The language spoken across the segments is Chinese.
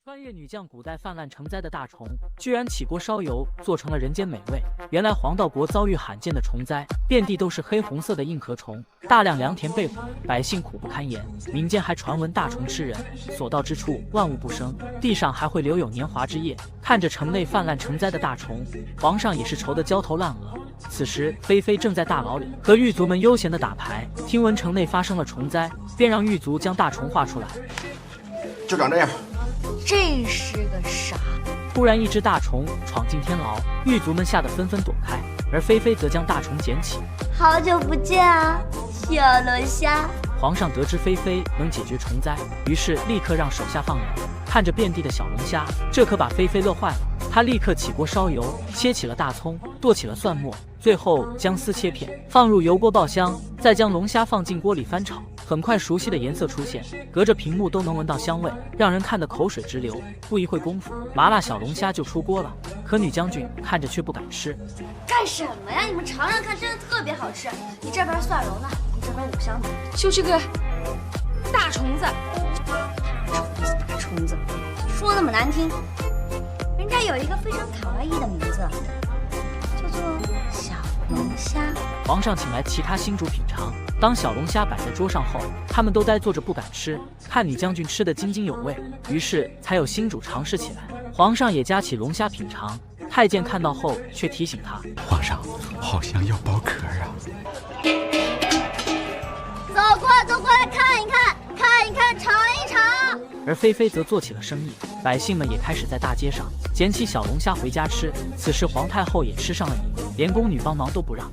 穿越女将古代泛滥成灾的大虫，居然起锅烧油做成了人间美味。原来黄道国遭遇罕见的虫灾，遍地都是黑红色的硬壳虫，大量良田被毁，百姓苦不堪言。民间还传闻大虫吃人，所到之处万物不生，地上还会留有年华之液。看着城内泛滥成灾的大虫，皇上也是愁得焦头烂额。此时菲菲正在大牢里和狱卒们悠闲地打牌，听闻城内发生了虫灾，便让狱卒将大虫画出来。就长这样。这是个啥？突然，一只大虫闯进天牢，狱卒们吓得纷纷躲开，而菲菲则将大虫捡起。好久不见啊，小龙虾！皇上得知菲菲能解决虫灾，于是立刻让手下放人。看着遍地的小龙虾，这可把菲菲乐坏了。他立刻起锅烧油，切起了大葱，剁起了蒜末，最后将丝切片，放入油锅爆香，再将龙虾放进锅里翻炒。很快，熟悉的颜色出现，隔着屏幕都能闻到香味，让人看得口水直流。不一会功夫，麻辣小龙虾就出锅了。可女将军看着却不敢吃。干什么呀？你们尝尝看，真的特别好吃。你这边蒜蓉呢？你这边五香呢？就是个大虫子。大虫子，说那么难听，人家有一个非常卡哇伊的名字，叫做小龙虾。皇上请来其他新主品尝。当小龙虾摆在桌上后，他们都呆坐着不敢吃，看女将军吃得津津有味，于是才有新主尝试起来。皇上也夹起龙虾品尝，太监看到后却提醒他：皇上好像要剥壳啊！走过来看一看，看一看，尝一尝。而菲菲则做起了生意，百姓们也开始在大街上捡起小龙虾回家吃。此时皇太后也吃上了瘾，连宫女帮忙都不让。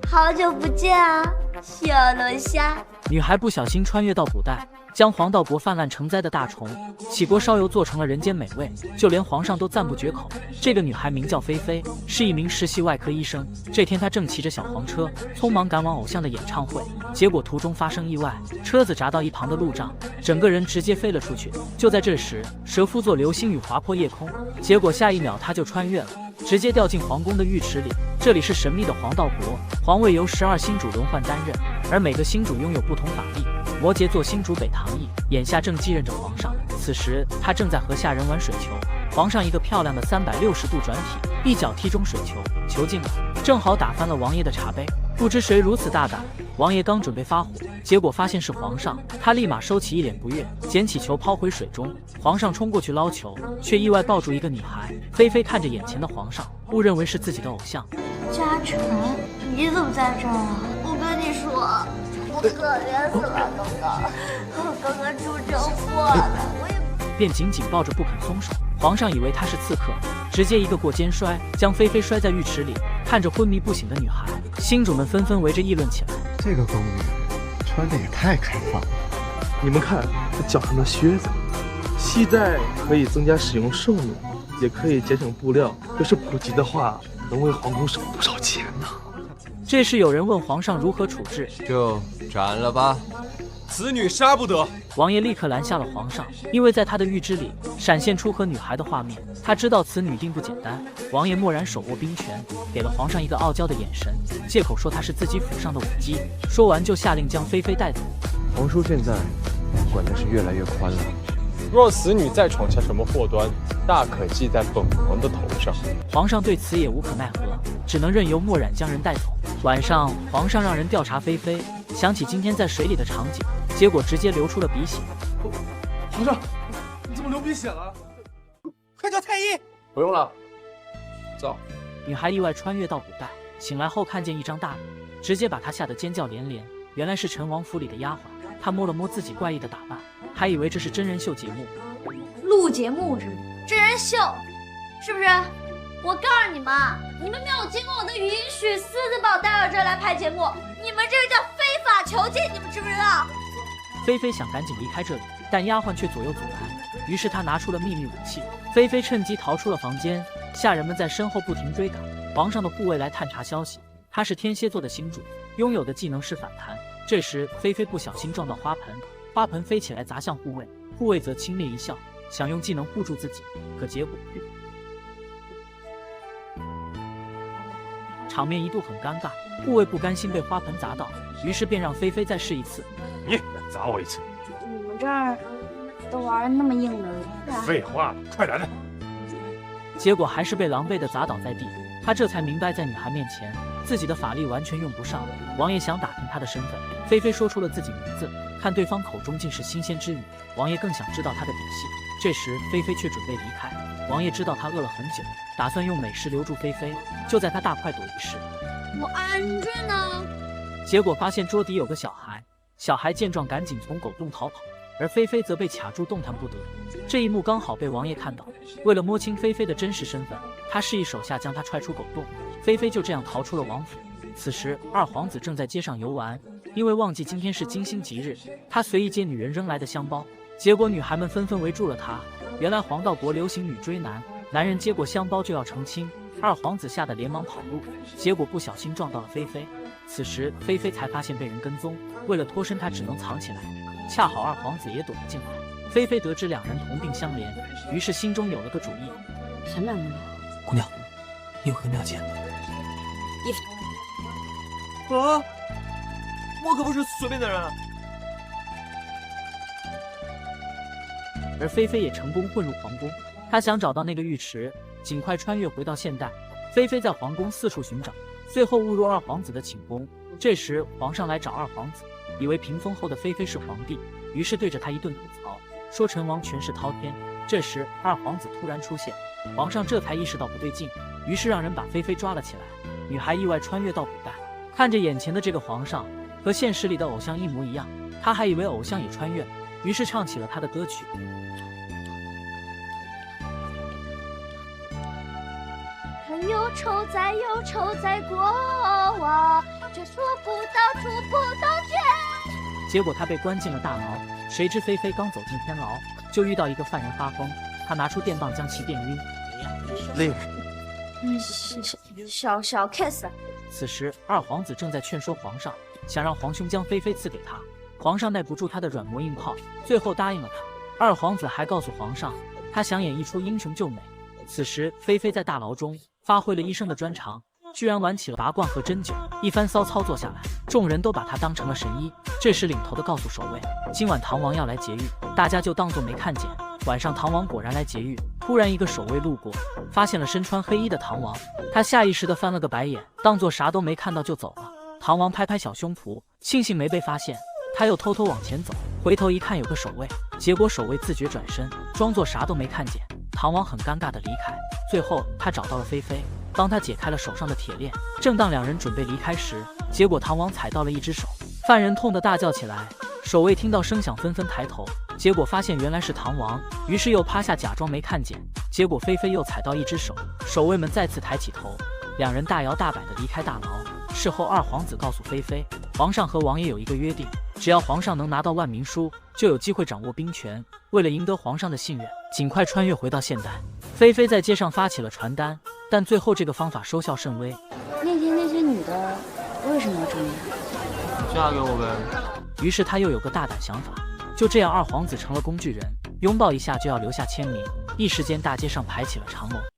好久不见啊，小龙虾！女孩不小心穿越到古代，将黄道国泛滥成灾的大虫起锅烧油做成了人间美味，就连皇上都赞不绝口。这个女孩名叫菲菲，是一名实习外科医生。这天她正骑着小黄车匆忙赶往偶像的演唱会，结果途中发生意外，车子砸到一旁的路障，整个人直接飞了出去。就在这时，蛇夫座流星雨划破夜空，结果下一秒她就穿越了，直接掉进皇宫的浴池里。这里是神秘的黄道国，皇位由12星主轮换担任，而每个星主拥有不同法力。摩羯座星主北唐羿眼下正继任着皇上，此时他正在和下人玩水球。皇上一个漂亮的360度转体，一脚踢中水球，球进了，正好打翻了王爷的茶杯。不知谁如此大胆，王爷刚准备发火，结果发现是皇上，他立马收起一脸不悦，捡起球抛回水中。皇上冲过去捞球，却意外抱住一个女孩。菲菲看着眼前的皇上，误认为是自己的偶像。嘉诚，你怎么在这儿啊？我跟你说，我可怜死了，刚刚出车祸了，我也便紧紧抱着不肯松手。皇上以为他是刺客，直接一个过肩摔，将菲菲摔在浴池里。看着昏迷不醒的女孩，星主们纷纷围着议论起来。这个宫女穿的也太开放了，你们看她脚上的靴子，系带可以增加使用寿命，也可以节省布料。要是普及的话，能为皇宫省多少钱呢？这时有人问皇上如何处置，就斩了吧。此女杀不得。王爷立刻拦下了皇上，因为在他的预知里闪现出和女孩的画面，他知道此女定不简单。王爷蓦然手握兵权，给了皇上一个傲娇的眼神，借口说他是自己府上的舞姬，说完就下令将菲菲带走。皇叔现在管的是越来越宽了，若此女再闯下什么祸端，大可记在本王的头上。皇上对此也无可奈何，只能任由墨染将人带走。晚上，皇上让人调查菲菲，想起今天在水里的场景，结果直接流出了鼻血。皇上，你怎么流鼻血了？快叫太医！不用了，走。女孩意外穿越到古代，醒来后看见一张大脸，直接把她吓得尖叫连连。原来是陈王府里的丫鬟。她摸了摸自己怪异的打扮，还以为这是真人秀节目。录节目是真人秀，是不是？我告诉你们，你们没有经过我的允许，私自把我带到这儿来拍节目，你们这个叫非法囚禁，你们知不知道？菲菲想赶紧离开这里，但丫鬟却左右阻拦，于是她拿出了秘密武器。菲菲趁机逃出了房间，下人们在身后不停追赶。皇上的护卫来探查消息，他是天蝎座的星主，拥有的技能是反弹。这时菲菲不小心撞到花盆，花盆飞起来砸向护卫，护卫则轻蔑一笑，想用技能护住自己，可结果场面一度很尴尬。护卫不甘心被花盆砸到，于是便让菲菲再试一次。你再砸我一次。你们这儿都玩那么硬的，废话，快来的！结果还是被狼狈的砸倒在地。他这才明白，在女孩面前，自己的法力完全用不上。王爷想打听她的身份，菲菲说出了自己名字，看对方口中尽是新鲜之语，王爷更想知道她的底细。这时，菲菲却准备离开。王爷知道她饿了很久，打算用美食留住菲菲。就在他大快朵颐时，我安着呢。结果发现桌底有个小孩，小孩见状赶紧从狗洞逃跑，而菲菲则被卡住动弹不得。这一幕刚好被王爷看到，为了摸清菲菲的真实身份，他示意手下将她踹出狗洞，菲菲就这样逃出了王府。此时二皇子正在街上游玩，因为忘记今天是金星吉日，他随意接女人扔来的香包，结果女孩们纷纷围住了他。原来黄道国流行女追男，男人接过香包就要成亲，二皇子吓得连忙跑路，结果不小心撞到了菲菲。此时菲菲才发现被人跟踪，为了脱身她只能藏起来，恰好二皇子也躲了进来。菲菲得知两人同病相怜，于是心中有了个主意。什么呢？姑娘，你有何妙见？啊！我可不是随便的人啊！而菲菲也成功混入皇宫，她想找到那个浴池，尽快穿越回到现代。菲菲在皇宫四处寻找，最后误入二皇子的寝宫。这时皇上来找二皇子，以为屏风后的菲菲是皇帝，于是对着他一顿吐槽，说陈王权势滔天。这时二皇子突然出现，皇上这才意识到不对劲，于是让人把菲菲抓了起来。女孩意外穿越到古代，看着眼前的这个皇上和现实里的偶像一模一样，她还以为偶像也穿越了，于是唱起了他的歌曲。忧愁在忧愁在过往，却触不到天。结果他被关进了大牢，谁知菲菲刚走进天牢，就遇到一个犯人发疯，他拿出电棒将其电晕。令小 case。此时二皇子正在劝说皇上，想让皇兄将菲菲赐给他。皇上耐不住他的软磨硬泡，最后答应了他。二皇子还告诉皇上，他想演一出英雄救美。此时菲菲在大牢中发挥了医生的专长，居然玩起了拔罐和针灸，一番骚操作下来，众人都把他当成了神医。这时领头的告诉守卫，今晚唐王要来劫狱，大家就当作没看见。晚上唐王果然来劫狱，突然一个守卫路过，发现了身穿黑衣的唐王，他下意识地翻了个白眼，当作啥都没看到就走了。唐王拍拍小胸脯，庆幸没被发现，他又偷偷往前走，回头一看有个守卫，结果守卫自觉转身，装作啥都没看见。唐王很尴尬地离开。最后他找到了菲菲，帮他解开了手上的铁链。正当两人准备离开时，结果唐王踩到了一只手，犯人痛得大叫起来。守卫听到声响纷纷抬头，结果发现原来是唐王，于是又趴下假装没看见。结果菲菲又踩到一只手，守卫们再次抬起头，两人大摇大摆地离开大牢。事后二皇子告诉菲菲，皇上和王爷有一个约定，只要皇上能拿到万民书，就有机会掌握兵权。为了赢得皇上的信任，尽快穿越回到现代。菲菲在街上发起了传单，但最后这个方法收效甚微。那天那些女的为什么要这样？嫁给我呗。于是他又有个大胆想法，就这样二皇子成了工具人，拥抱一下就要留下签名。一时间大街上排起了长龙。